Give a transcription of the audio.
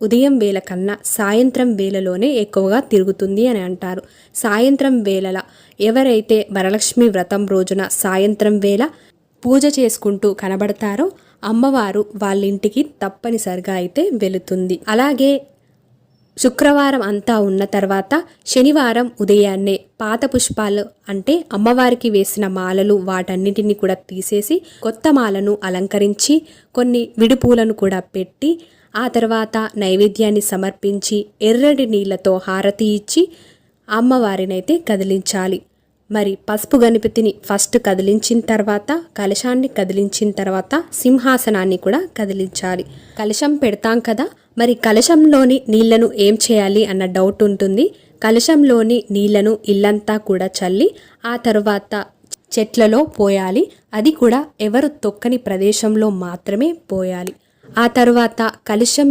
ఉదయం వేళ కన్నా సాయంత్రం వేళలోనే ఎక్కువగా తిరుగుతుంది అని అంటారు. సాయంత్రం వేళల ఎవరైతే వరలక్ష్మి వ్రతం రోజున సాయంత్రం వేళ పూజ చేసుకుంటూ కనబడతారో అమ్మవారు వాళ్ళ ఇంటికి తప్పనిసరిగా అయితే వెళుతుంది. అలాగే శుక్రవారం అంతా ఉన్న తర్వాత శనివారం ఉదయాన్నే పాత పుష్పాలు అంటే అమ్మవారికి వేసిన మాలలు వాటన్నిటిని కూడా తీసేసి కొత్త మాలను అలంకరించి కొన్ని విడిపూలను కూడా పెట్టి ఆ తర్వాత నైవేద్యాన్ని సమర్పించి ఎర్రటి నీళ్లతో హారతి ఇచ్చి అమ్మవారినైతే కదిలించాలి. మరి పసుపు గణపతిని ఫస్ట్ కదిలించిన తర్వాత కలశాన్ని కదిలించిన తర్వాత సింహాసనాన్ని కూడా కదిలించాలి. కలశం పెడతాం కదా, మరి కలశంలోని నీళ్లను ఏం చేయాలి అన్న డౌట్ ఉంటుంది. కలశంలోని నీళ్లను ఇల్లంతా కూడా చల్లి ఆ తర్వాత చెట్లలో పోయాలి. అది కూడా ఎవరు తొక్కని ప్రదేశంలో మాత్రమే పోయాలి. ఆ తర్వాత కలశం